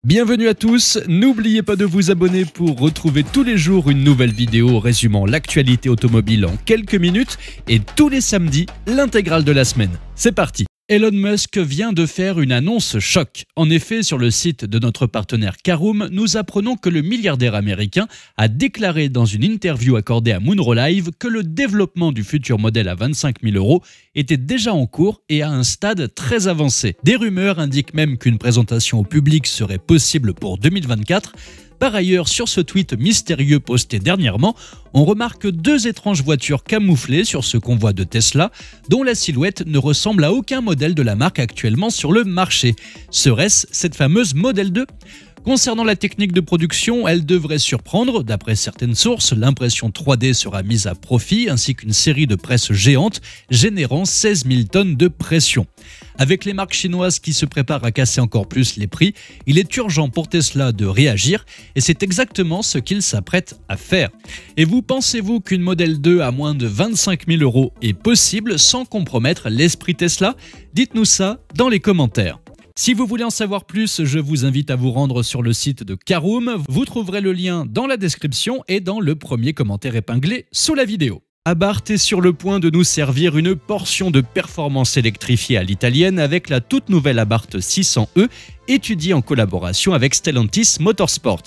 Bienvenue à tous, n'oubliez pas de vous abonner pour retrouver tous les jours une nouvelle vidéo résumant l'actualité automobile en quelques minutes et tous les samedis, l'intégrale de la semaine. C'est parti! Elon Musk vient de faire une annonce choc. En effet, sur le site de notre partenaire Caroom, nous apprenons que le milliardaire américain a déclaré dans une interview accordée à Munro Live que le développement du futur modèle à 25 000 € était déjà en cours et à un stade très avancé. Des rumeurs indiquent même qu'une présentation au public serait possible pour 2024. Par ailleurs, sur ce tweet mystérieux posté dernièrement, on remarque deux étranges voitures camouflées sur ce convoi de Tesla, dont la silhouette ne ressemble à aucun modèle de la marque actuellement sur le marché. Serait-ce cette fameuse Model 2 ? Concernant la technique de production, elle devrait surprendre. D'après certaines sources, l'impression 3D sera mise à profit ainsi qu'une série de presses géantes générant 16 000 tonnes de pression. Avec les marques chinoises qui se préparent à casser encore plus les prix, il est urgent pour Tesla de réagir et c'est exactement ce qu'il s'apprête à faire. Et vous, pensez-vous qu'une Model 2 à moins de 25 000 € est possible sans compromettre l'esprit Tesla ? Dites-nous ça dans les commentaires. Si vous voulez en savoir plus, je vous invite à vous rendre sur le site de Caroom. Vous trouverez le lien dans la description et dans le premier commentaire épinglé sous la vidéo. Abarth est sur le point de nous servir une portion de performance électrifiée à l'italienne avec la toute nouvelle Abarth 600e étudiée en collaboration avec Stellantis Motorsport.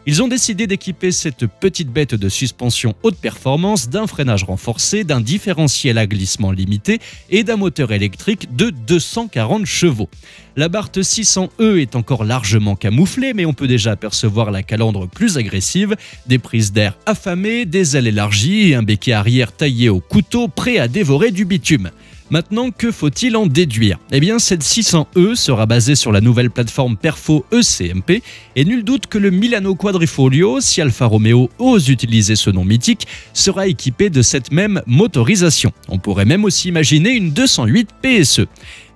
Ils ont décidé d'équiper cette petite bête de suspension haute performance d'un freinage renforcé, d'un différentiel à glissement limité et d'un moteur électrique de 240 chevaux. L'Abarth 600e est encore largement camouflée, mais on peut déjà apercevoir la calandre plus agressive, des prises d'air affamées, des ailes élargies et un béquet arrière taillé au couteau prêt à dévorer du bitume. Maintenant, que faut-il en déduire ? Eh bien, cette 600e sera basée sur la nouvelle plateforme Perfo ECMP et nul doute que le Milano Quadrifoglio, si Alfa Romeo ose utiliser ce nom mythique, sera équipé de cette même motorisation. On pourrait même aussi imaginer une 208 PSE.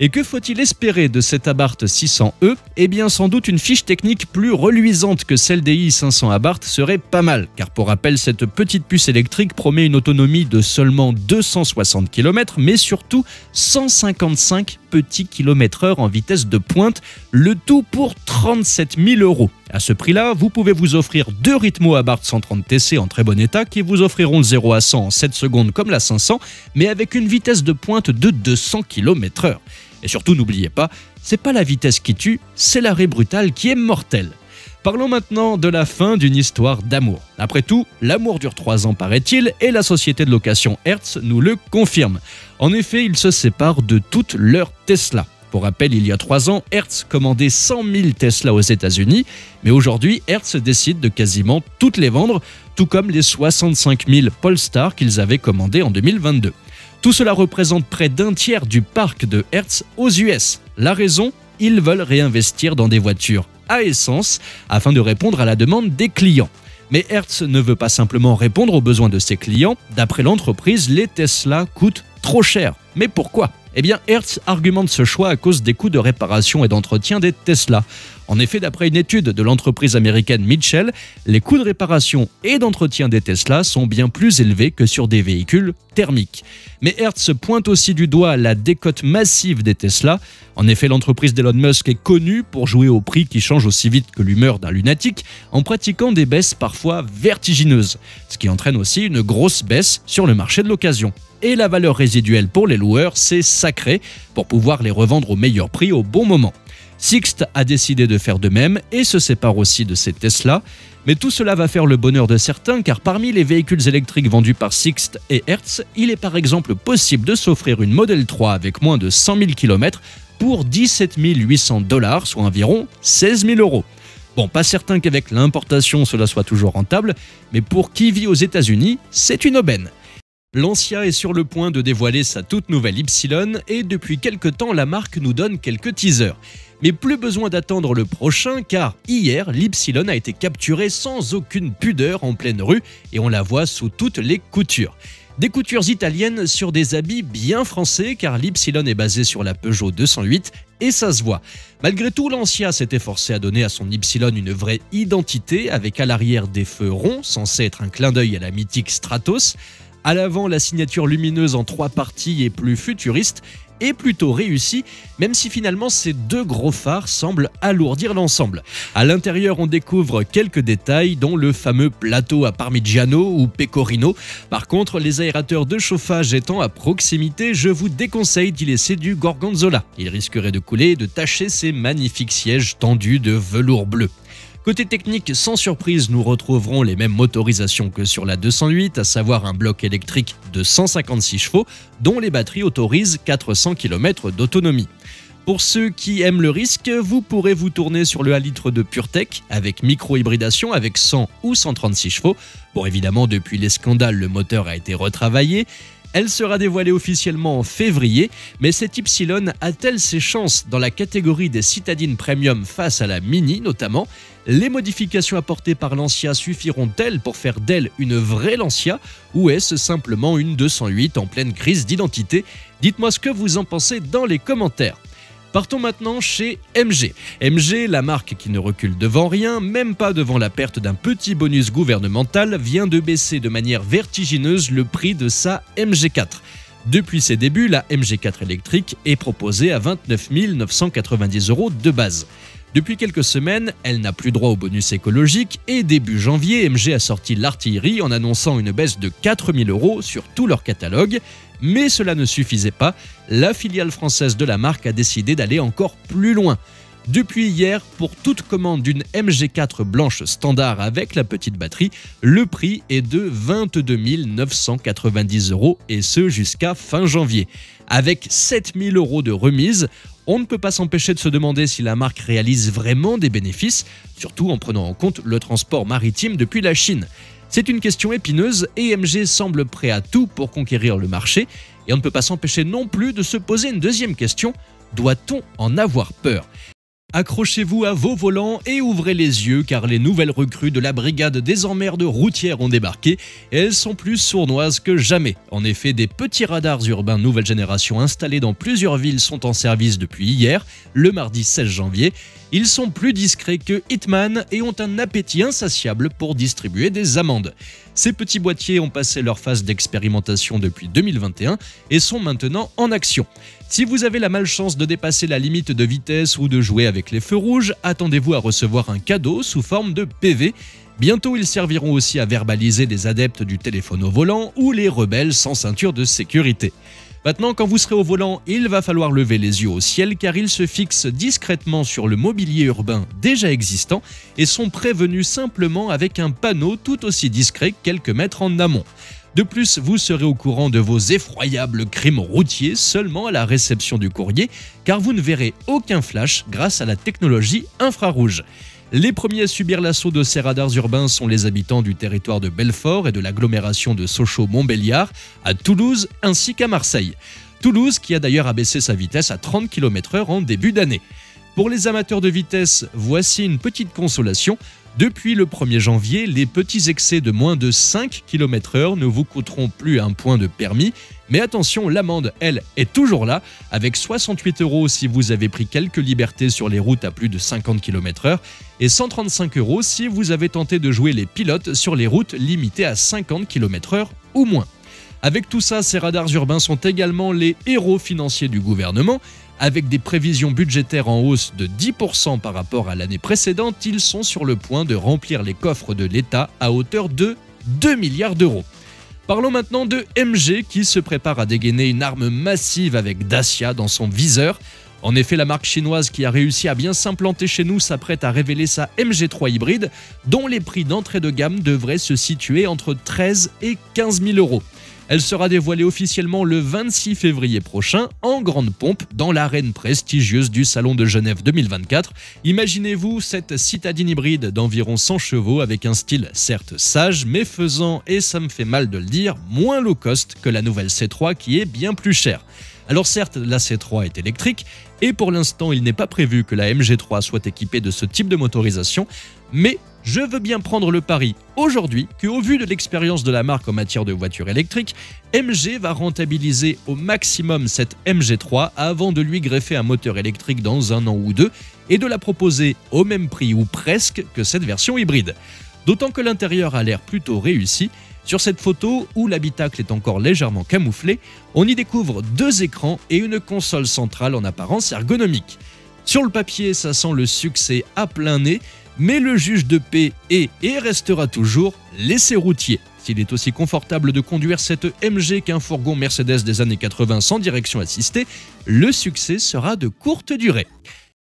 Et que faut-il espérer de cette Abarth 600e ? Eh bien, sans doute une fiche technique plus reluisante que celle des i500 Abarth serait pas mal, car pour rappel, cette petite puce électrique promet une autonomie de seulement 260 km, mais surtout 155 petits km/h en vitesse de pointe, le tout pour 37 000 €. À ce prix-là, vous pouvez vous offrir deux Ritmo Abarth 130 TC en très bon état qui vous offriront le 0 à 100 en 7 secondes comme la 500, mais avec une vitesse de pointe de 200 km/h. Et surtout, n'oubliez pas, c'est pas la vitesse qui tue, c'est l'arrêt brutal qui est mortel. Parlons maintenant de la fin d'une histoire d'amour. Après tout, l'amour dure 3 ans paraît-il, et la société de location Hertz nous le confirme. En effet, ils se séparent de toutes leurs Tesla. Pour rappel, il y a 3 ans, Hertz commandait 100 000 Tesla aux États-Unis, mais aujourd'hui, Hertz décide de quasiment toutes les vendre, tout comme les 65 000 Polestar qu'ils avaient commandés en 2022. Tout cela représente près d'un tiers du parc de Hertz aux US. La raison ? Ils veulent réinvestir dans des voitures à essence afin de répondre à la demande des clients. Mais Hertz ne veut pas simplement répondre aux besoins de ses clients. D'après l'entreprise, les Tesla coûtent trop cher. Mais pourquoi ? Eh bien, Hertz argumente ce choix à cause des coûts de réparation et d'entretien des Tesla. En effet, d'après une étude de l'entreprise américaine Mitchell, les coûts de réparation et d'entretien des Tesla sont bien plus élevés que sur des véhicules thermiques. Mais Hertz pointe aussi du doigt la décote massive des Tesla. En effet, l'entreprise d'Elon Musk est connue pour jouer au prix qui change aussi vite que l'humeur d'un lunatique, en pratiquant des baisses parfois vertigineuses, ce qui entraîne aussi une grosse baisse sur le marché de l'occasion. Et la valeur résiduelle pour les loueurs, c'est sacré, pour pouvoir les revendre au meilleur prix au bon moment. Sixt a décidé de faire de même et se sépare aussi de ses Tesla. Mais tout cela va faire le bonheur de certains car parmi les véhicules électriques vendus par Sixt et Hertz, il est par exemple possible de s'offrir une Model 3 avec moins de 100 000 km pour 17 800 $, soit environ 16 000 €. Bon, pas certain qu'avec l'importation cela soit toujours rentable, mais pour qui vit aux États-Unis, c'est une aubaine. Lancia est sur le point de dévoiler sa toute nouvelle Y et depuis quelques temps la marque nous donne quelques teasers. Mais plus besoin d'attendre le prochain car hier l'Y a été capturée sans aucune pudeur en pleine rue et on la voit sous toutes les coutures. Des coutures italiennes sur des habits bien français car l'Y est basé sur la Peugeot 208 et ça se voit. Malgré tout, Lancia s'est efforcé à donner à son Y une vraie identité avec à l'arrière des feux ronds censés être un clin d'œil à la mythique Stratos. À l'avant, la signature lumineuse en 3 parties est plus futuriste est plutôt réussi, même si finalement ces deux gros phares semblent alourdir l'ensemble. À l'intérieur, on découvre quelques détails, dont le fameux plateau à Parmigiano ou Pecorino. Par contre, les aérateurs de chauffage étant à proximité, je vous déconseille d'y laisser du gorgonzola. Il risquerait de couler et de tacher ces magnifiques sièges tendus de velours bleu. Côté technique, sans surprise, nous retrouverons les mêmes motorisations que sur la 208, à savoir un bloc électrique de 156 chevaux, dont les batteries autorisent 400 km d'autonomie. Pour ceux qui aiment le risque, vous pourrez vous tourner sur le 1 litre de PureTech avec micro-hybridation avec 100 ou 136 chevaux. Bon, évidemment, depuis les scandales, le moteur a été retravaillé. Elle sera dévoilée officiellement en février, mais cette Y a-t-elle ses chances dans la catégorie des citadines premium face à la Mini notamment? Les modifications apportées par Lancia suffiront-elles pour faire d'elle une vraie Lancia, ou est-ce simplement une 208 en pleine crise d'identité? Dites-moi ce que vous en pensez dans les commentaires. Partons maintenant chez MG. MG, la marque qui ne recule devant rien, même pas devant la perte d'un petit bonus gouvernemental, vient de baisser de manière vertigineuse le prix de sa MG4. Depuis ses débuts, la MG4 électrique est proposée à 29 990 € de base. Depuis quelques semaines, elle n'a plus droit au bonus écologique et début janvier, MG a sorti l'artillerie en annonçant une baisse de 4 000 € sur tout leur catalogue. Mais cela ne suffisait pas, la filiale française de la marque a décidé d'aller encore plus loin. Depuis hier, pour toute commande d'une MG4 blanche standard avec la petite batterie, le prix est de 22 990 € et ce jusqu'à fin janvier. Avec 7 000 € de remise, on ne peut pas s'empêcher de se demander si la marque réalise vraiment des bénéfices, surtout en prenant en compte le transport maritime depuis la Chine. C'est une question épineuse et MG semble prêt à tout pour conquérir le marché. Et on ne peut pas s'empêcher non plus de se poser une deuxième question, doit-on en avoir peur ? Accrochez-vous à vos volants et ouvrez les yeux car les nouvelles recrues de la brigade des emmerdes routières ont débarqué et elles sont plus sournoises que jamais. En effet, des petits radars urbains nouvelle génération installés dans plusieurs villes sont en service depuis hier, le mardi 16 janvier. Ils sont plus discrets que Hitman et ont un appétit insatiable pour distribuer des amendes. Ces petits boîtiers ont passé leur phase d'expérimentation depuis 2021 et sont maintenant en action. Si vous avez la malchance de dépasser la limite de vitesse ou de jouer avec les feux rouges, attendez-vous à recevoir un cadeau sous forme de PV. Bientôt, ils serviront aussi à verbaliser les adeptes du téléphone au volant ou les rebelles sans ceinture de sécurité. Maintenant, quand vous serez au volant, il va falloir lever les yeux au ciel car ils se fixent discrètement sur le mobilier urbain déjà existant et sont prévenus simplement avec un panneau tout aussi discret quelques mètres en amont. De plus, vous serez au courant de vos effroyables crimes routiers seulement à la réception du courrier car vous ne verrez aucun flash grâce à la technologie infrarouge. Les premiers à subir l'assaut de ces radars urbains sont les habitants du territoire de Belfort et de l'agglomération de Sochaux-Montbéliard, à Toulouse ainsi qu'à Marseille. Toulouse qui a d'ailleurs abaissé sa vitesse à 30 km/h en début d'année. Pour les amateurs de vitesse, voici une petite consolation. Depuis le 1er janvier, les petits excès de moins de 5 km/h ne vous coûteront plus un point de permis. Mais attention, l'amende, elle, est toujours là, avec 68 € si vous avez pris quelques libertés sur les routes à plus de 50 km/h et 135 € si vous avez tenté de jouer les pilotes sur les routes limitées à 50 km/h ou moins. Avec tout ça, ces radars urbains sont également les héros financiers du gouvernement. Avec des prévisions budgétaires en hausse de 10% par rapport à l'année précédente, ils sont sur le point de remplir les coffres de l'État à hauteur de 2 milliards d'euros. Parlons maintenant de MG qui se prépare à dégainer une arme massive avec Dacia dans son viseur. En effet, la marque chinoise qui a réussi à bien s'implanter chez nous s'apprête à révéler sa MG3 hybride, dont les prix d'entrée de gamme devraient se situer entre 13 et 15 000 €. Elle sera dévoilée officiellement le 26 février prochain, en grande pompe, dans l'arène prestigieuse du Salon de Genève 2024. Imaginez-vous cette citadine hybride d'environ 100 chevaux avec un style certes sage, mais faisant, et ça me fait mal de le dire, moins low cost que la nouvelle C3 qui est bien plus chère. Alors certes, la C3 est électrique, et pour l'instant il n'est pas prévu que la MG3 soit équipée de ce type de motorisation, mais je veux bien prendre le pari aujourd'hui qu'au vu de l'expérience de la marque en matière de voitures électriques, MG va rentabiliser au maximum cette MG3 avant de lui greffer un moteur électrique dans 1 an ou 2 et de la proposer au même prix ou presque que cette version hybride. D'autant que l'intérieur a l'air plutôt réussi. Sur cette photo, où l'habitacle est encore légèrement camouflé, on y découvre 2 écrans et une console centrale en apparence ergonomique. Sur le papier, ça sent le succès à plein nez, mais le juge de paix est et restera toujours l'essai routier. S'il est aussi confortable de conduire cette MG qu'un fourgon Mercedes des années 80 sans direction assistée, le succès sera de courte durée.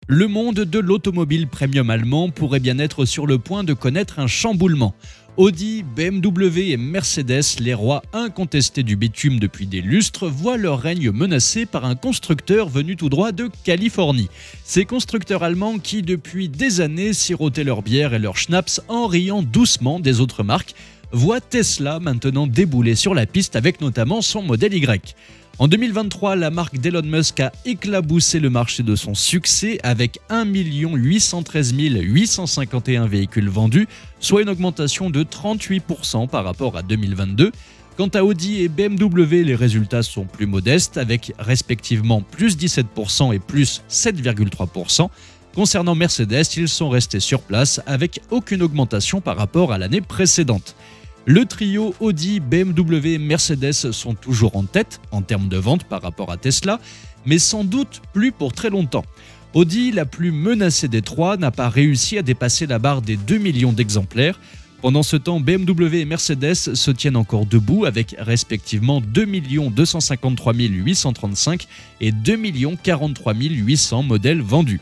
Le monde de l'automobile premium allemand pourrait bien être sur le point de connaître un chamboulement. Audi, BMW et Mercedes, les rois incontestés du bitume depuis des lustres, voient leur règne menacé par un constructeur venu tout droit de Californie. Ces constructeurs allemands qui, depuis des années, sirotaient leur bière et leur schnapps en riant doucement des autres marques, voient Tesla maintenant débouler sur la piste avec notamment son modèle Y. En 2023, la marque d'Elon Musk a éclaboussé le marché de son succès avec 1 813 851 véhicules vendus, soit une augmentation de 38% par rapport à 2022. Quant à Audi et BMW, les résultats sont plus modestes avec respectivement plus 17% et plus 7,3%. Concernant Mercedes, ils sont restés sur place avec aucune augmentation par rapport à l'année précédente. Le trio Audi, BMW et Mercedes sont toujours en tête en termes de vente par rapport à Tesla, mais sans doute plus pour très longtemps. Audi, la plus menacée des trois, n'a pas réussi à dépasser la barre des 2 millions d'exemplaires. Pendant ce temps, BMW et Mercedes se tiennent encore debout avec respectivement 2 253 835 et 2 43 800 modèles vendus.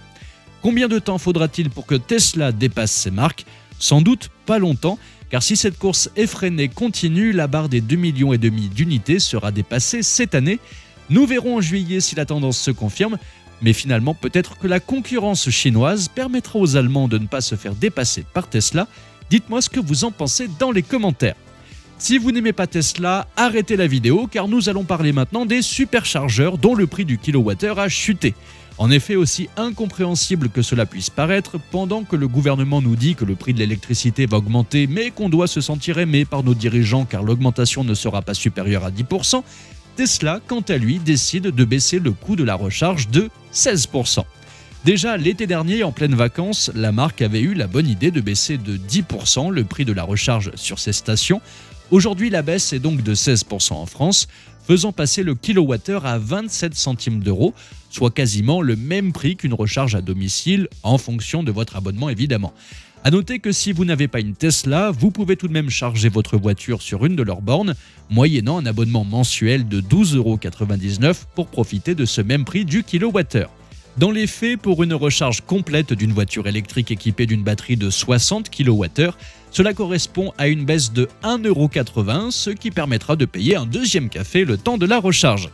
Combien de temps faudra-t-il pour que Tesla dépasse ces marques ? Sans doute pas longtemps, car si cette course effrénée continue, la barre des 2,5 millions d'unités sera dépassée cette année. Nous verrons en juillet si la tendance se confirme, mais finalement peut-être que la concurrence chinoise permettra aux Allemands de ne pas se faire dépasser par Tesla. Dites-moi ce que vous en pensez dans les commentaires. Si vous n'aimez pas Tesla, arrêtez la vidéo car nous allons parler maintenant des superchargeurs dont le prix du kilowattheure a chuté. En effet, aussi incompréhensible que cela puisse paraître, pendant que le gouvernement nous dit que le prix de l'électricité va augmenter mais qu'on doit se sentir aimé par nos dirigeants car l'augmentation ne sera pas supérieure à 10%, Tesla, quant à lui, décide de baisser le coût de la recharge de 16%. Déjà l'été dernier, en pleines vacances, la marque avait eu la bonne idée de baisser de 10% le prix de la recharge sur ses stations. Aujourd'hui, la baisse est donc de 16% en France, faisant passer le kilowattheure à 27 centimes d'euros, soit quasiment le même prix qu'une recharge à domicile, en fonction de votre abonnement évidemment. A noter que si vous n'avez pas une Tesla, vous pouvez tout de même charger votre voiture sur une de leurs bornes, moyennant un abonnement mensuel de 12,99 € pour profiter de ce même prix du kilowattheure. Dans les faits, pour une recharge complète d'une voiture électrique équipée d'une batterie de 60 kWh, cela correspond à une baisse de 1,80 €, ce qui permettra de payer un deuxième café le temps de la recharge.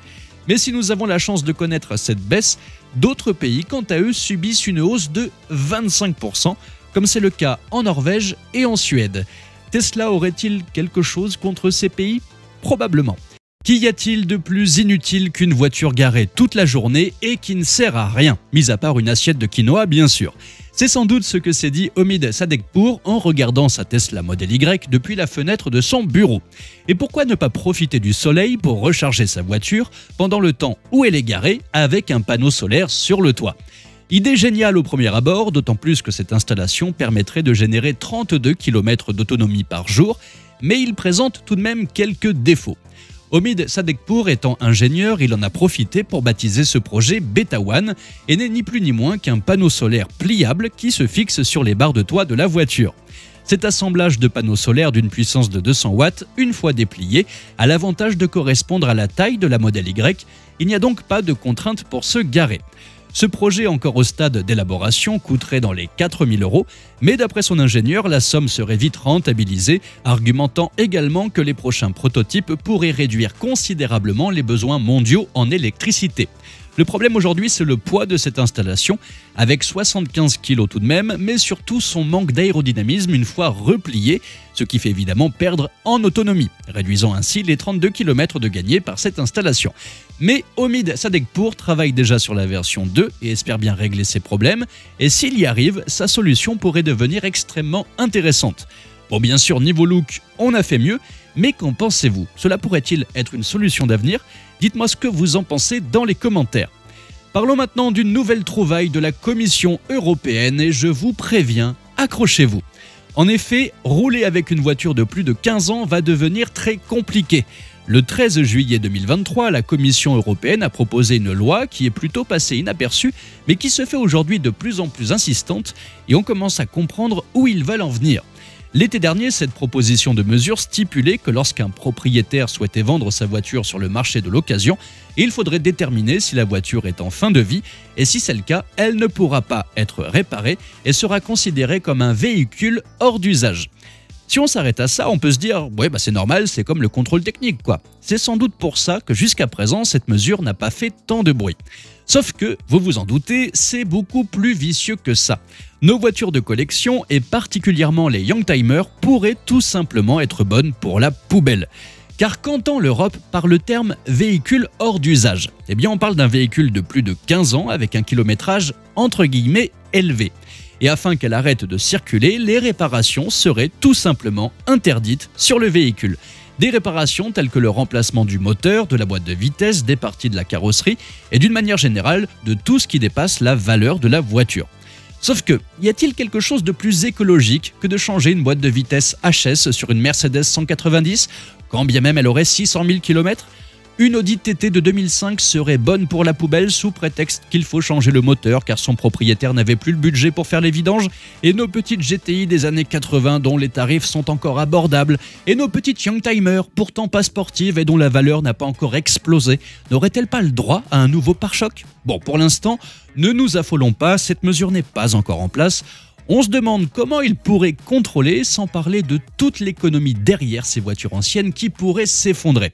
Mais si nous avons la chance de connaître cette baisse, d'autres pays, quant à eux, subissent une hausse de 25%, comme c'est le cas en Norvège et en Suède. Tesla aurait-il quelque chose contre ces pays ? Probablement. Qu'y a-t-il de plus inutile qu'une voiture garée toute la journée et qui ne sert à rien, mis à part une assiette de quinoa bien sûr. C'est sans doute ce que s'est dit Omid Sadegpour en regardant sa Tesla Model Y depuis la fenêtre de son bureau. Et pourquoi ne pas profiter du soleil pour recharger sa voiture pendant le temps où elle est garée avec un panneau solaire sur le toit ? Idée géniale au premier abord, d'autant plus que cette installation permettrait de générer 32 km d'autonomie par jour, mais il présente tout de même quelques défauts. Omid Sadegpour étant ingénieur, il en a profité pour baptiser ce projet Beta One et n'est ni plus ni moins qu'un panneau solaire pliable qui se fixe sur les barres de toit de la voiture. Cet assemblage de panneaux solaires d'une puissance de 200 watts, une fois déplié, a l'avantage de correspondre à la taille de la Model Y. Il n'y a donc pas de contrainte pour se garer. Ce projet, encore au stade d'élaboration, coûterait dans les 4 000 €, mais d'après son ingénieur, la somme serait vite rentabilisée, argumentant également que les prochains prototypes pourraient réduire considérablement les besoins mondiaux en électricité. Le problème aujourd'hui, c'est le poids de cette installation, avec 75 kg tout de même, mais surtout son manque d'aérodynamisme une fois replié, ce qui fait évidemment perdre en autonomie, réduisant ainsi les 32 km de gagnés par cette installation. Mais Omid Sadegpour travaille déjà sur la version 2 et espère bien régler ses problèmes, et s'il y arrive, sa solution pourrait devenir extrêmement intéressante. Bon, bien sûr, niveau look, on a fait mieux, mais qu'en pensez-vous ? Cela pourrait-il être une solution d'avenir ? Dites-moi ce que vous en pensez dans les commentaires. Parlons maintenant d'une nouvelle trouvaille de la Commission européenne et je vous préviens, accrochez-vous. En effet, rouler avec une voiture de plus de 15 ans va devenir très compliqué. Le 13 juillet 2023, la Commission européenne a proposé une loi qui est plutôt passée inaperçue, mais qui se fait aujourd'hui de plus en plus insistante, et on commence à comprendre où ils veulent en venir. L'été dernier, cette proposition de mesure stipulait que lorsqu'un propriétaire souhaitait vendre sa voiture sur le marché de l'occasion, il faudrait déterminer si la voiture est en fin de vie et si c'est le cas, elle ne pourra pas être réparée et sera considérée comme un véhicule hors d'usage. Si on s'arrête à ça, on peut se dire « ouais, c'est normal, c'est comme le contrôle technique, quoi ». C'est sans doute pour ça que jusqu'à présent, cette mesure n'a pas fait tant de bruit. Sauf que, vous vous en doutez, c'est beaucoup plus vicieux que ça. Nos voitures de collection, et particulièrement les Youngtimers, pourraient tout simplement être bonnes pour la poubelle. Car qu'entend l'Europe par le terme « véhicule hors d'usage » Eh bien, on parle d'un véhicule de plus de 15 ans avec un kilométrage entre guillemets élevé. Et afin qu'elle arrête de circuler, les réparations seraient tout simplement interdites sur le véhicule. Des réparations telles que le remplacement du moteur, de la boîte de vitesse, des parties de la carrosserie et d'une manière générale de tout ce qui dépasse la valeur de la voiture. Sauf que, y a-t-il quelque chose de plus écologique que de changer une boîte de vitesse HS sur une Mercedes 190, quand bien même elle aurait 600 000 km ? Une Audi TT de 2005 serait bonne pour la poubelle sous prétexte qu'il faut changer le moteur car son propriétaire n'avait plus le budget pour faire les vidanges, et nos petites GTI des années 80 dont les tarifs sont encore abordables, et nos petites Youngtimers pourtant pas sportives et dont la valeur n'a pas encore explosé, n'auraient-elles pas le droit à un nouveau pare-choc ? Bon, pour l'instant, ne nous affolons pas, cette mesure n'est pas encore en place. On se demande comment ils pourraient contrôler, sans parler de toute l'économie derrière ces voitures anciennes qui pourraient s'effondrer.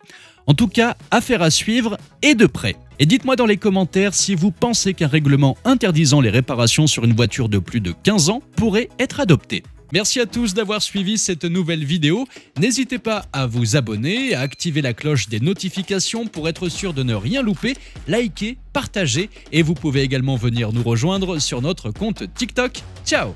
En tout cas, affaire à suivre et de près. Et dites-moi dans les commentaires si vous pensez qu'un règlement interdisant les réparations sur une voiture de plus de 15 ans pourrait être adopté. Merci à tous d'avoir suivi cette nouvelle vidéo. N'hésitez pas à vous abonner, à activer la cloche des notifications pour être sûr de ne rien louper, liker, partager et vous pouvez également venir nous rejoindre sur notre compte TikTok. Ciao!